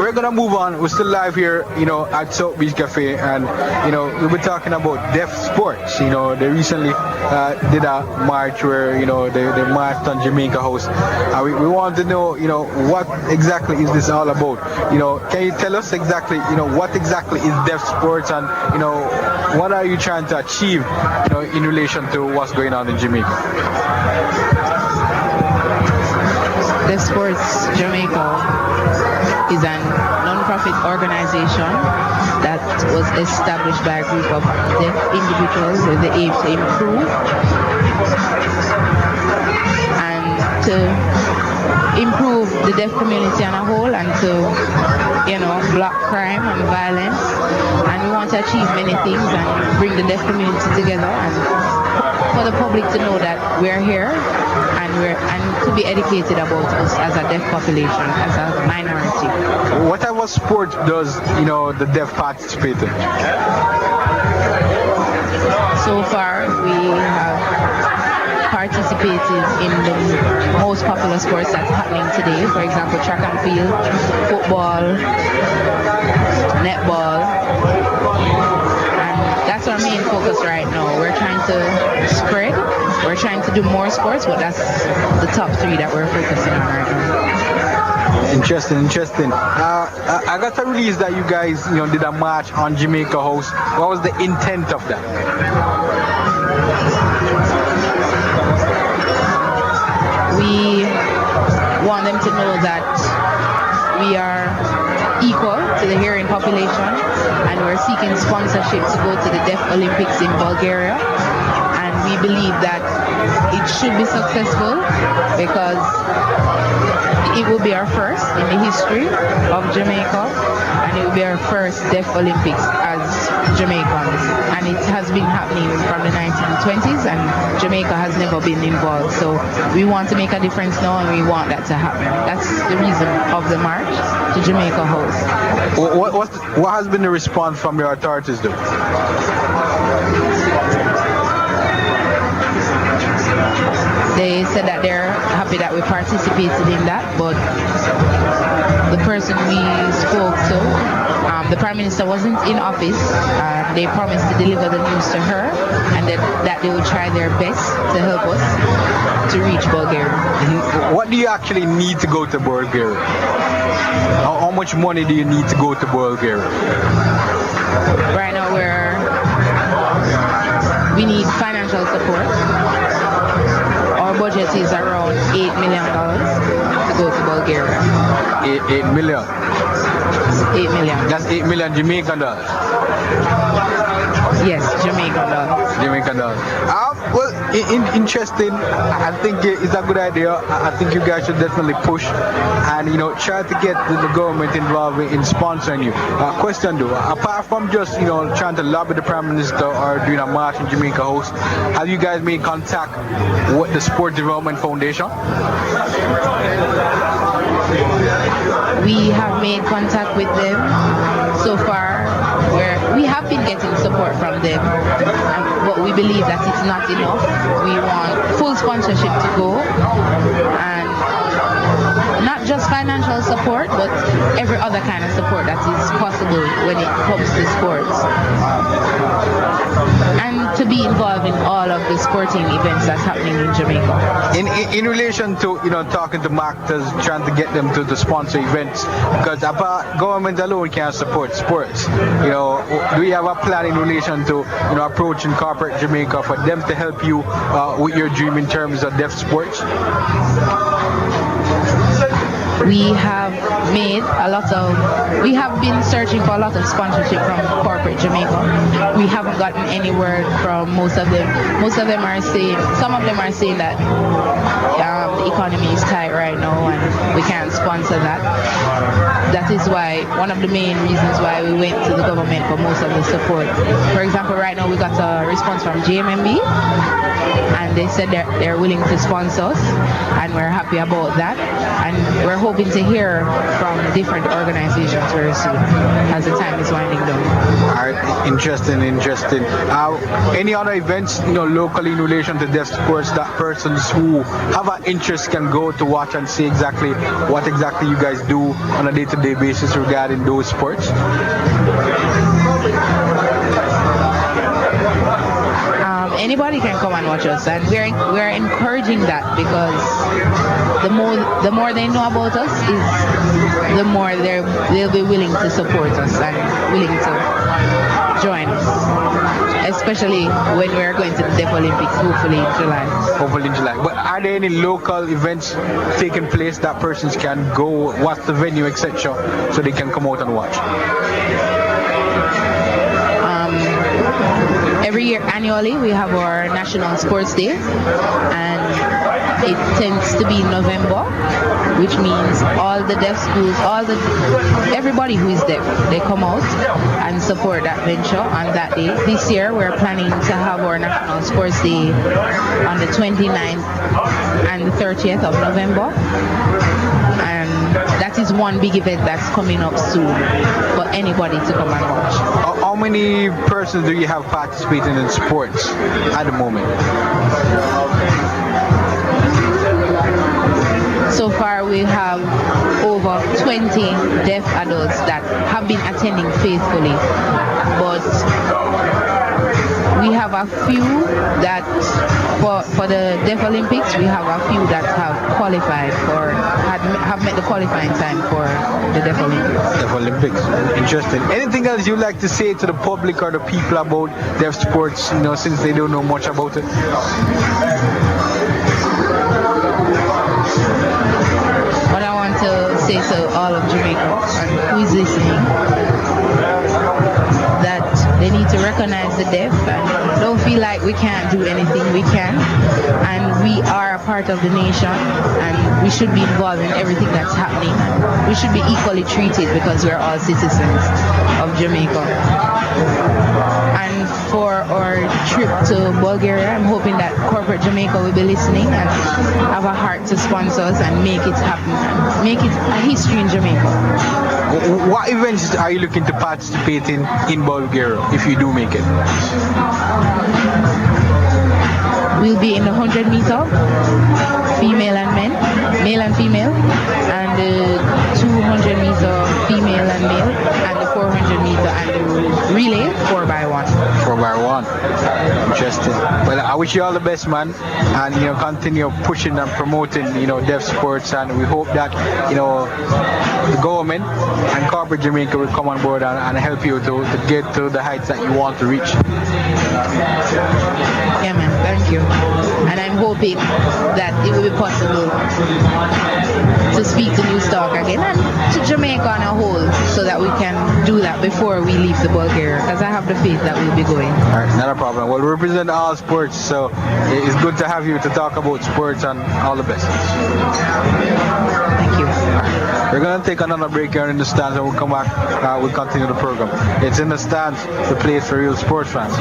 we're gonna move on. We're still live here, at South Beach Cafe, and we'll be talking about deaf sports. They recently did a march where they marched on Jamaica House. We want to know, what exactly is this all about? Can you tell us exactly, what exactly is deaf sports, and what are you trying to achieve, in relation to what's going on in Jamaica? Deaf Sports Jamaica is a non-profit organization that was established by a group of deaf individuals with the aim to improve the deaf community on a whole, and to block crime and violence. And we want to achieve many things and bring the deaf community together, and for the public to know that we're here and to be educated about us as a deaf population, as a minority. What type of sport does the deaf participate in? So far we have participated in the most popular sports that's happening today. For example, track and field, football, netball, and that's our main focus right now. We're trying to spread, we're trying to do more sports, but that's the top three that we're focusing on right now. Interesting. I got a release that you guys, did a march on Jamaica House. What was the intent of that? We want them to know that we are equal to the hearing population, and we're seeking sponsorship to go to the Deaflympics in Bulgaria. And we believe that it should be successful because it will be our first in the history of Jamaica, and it will be our first Deaf Olympics as Jamaicans. And it has been happening from the 1920s, and Jamaica has never been involved. So we want to make a difference now, and we want that to happen. That's the reason of the march to Jamaica House. What has been the response from your authorities, though? They said that they're happy that we participated in that, but the person we spoke to, the Prime Minister wasn't in office. They promised to deliver the news to her, and that they would try their best to help us to reach Bulgaria. What do you actually need to go to Bulgaria? How much money do you need to go to Bulgaria? Right now we need financial support. Our budget is around $8 million to go to Bulgaria. 8 million? 8 million. That's 8 million Jamaican dollars? Yes, Jamaican dollars. Jamaican dollars. Well, interesting. I think it's a good idea. I think you guys should definitely push and try to get the government involved in sponsoring you. Question though, apart from just trying to lobby the Prime Minister or doing a march in Jamaica House, have you guys made contact with the Sport Development Foundation? We have made contact with them so far. We have been getting support from them, but we believe that it's not enough. We want full sponsorship to go, and not just financial support, but every other kind of support that is possible when it comes to sports. And to be involved in all of the sporting events that's happening in Jamaica. In relation to talking to marketers, trying to get them to sponsor events, because government alone can't support sports. Do we have a plan in relation to approaching corporate Jamaica for them to help you with your dream in terms of deaf sports? We have been searching for a lot of sponsorship from corporate Jamaica. We haven't gotten any word from most of them. Some of them are saying that the economy is tight right now and we can't sponsor that. That is why, one of the main reasons why we went to the government for most of the support. For example, right now we got a response from JMMB, and they said they're willing to sponsor us, and we're happy about that. and we're hoping to hear from different organizations very soon as the time is winding down. All right, interesting. Any other events, locally in relation to deaf sports that persons who have an interest can go to watch and see exactly what exactly you guys do on a day-to-day basis regarding those sports? Anybody can come and watch us, and we're encouraging that, because the more they know about us, is the more they'll be willing to support us and willing to join us, especially when we're going to the Deaflympics hopefully in July. But are there any local events taking place that persons can go, what's the venue, etc., so they can come out and watch? Every year, annually, we have our National Sports Day, and it tends to be in November, which means all the deaf schools, everybody who is deaf, they come out and support that venture on that day. This year, we're planning to have our National Sports Day on the 29th and the 30th of November. And that is one big event that's coming up soon for anybody to come and watch. How many persons do you have participating in sports at the moment? So far we have over 20 deaf adults that have been attending faithfully, but we have a few that for the Deaflympics, we have a few that have qualified have met the qualifying time for the Deaflympics. Interesting. Anything else you'd like to say to the public or the people about deaf sports, since they don't know much about it? What I want to say to all of Jamaica and who is listening, that they need to recognize the deaf and don't feel like we can't do anything. We can, and we are a part of the nation, and we should be involved in everything that's happening. We should be equally treated because we're all citizens of Jamaica. And for our trip to Bulgaria, I'm hoping that corporate Jamaica will be listening and have a heart to sponsor us and make it happen, and make it a history in Jamaica. What events are you looking to participate in Bulgaria if you do make it? We'll be in the 100 meter, female and men, male and female, and the 200 meter, female and male, and the 400 meter and the relay 4x1. 4x1. Interesting. Well, I wish you all the best, man, and continue pushing and promoting deaf sports, and we hope that the government and corporate Jamaica will come on board and help you to get to the heights that you want to reach. Yeah, man, thank you. And I'm hoping that it will be possible to speak to Newstalk again and to Jamaica on a whole, so that we can do that before we leave the Bulgaria, because I have the faith that we'll be going. All right, not a problem. Well, we represent all sports, so it's good to have you to talk about sports, and all the best. Thank you. We're going to take another break here in the stands, and we'll come back. We'll continue the program. It's In the Stands, the place for real sports fans.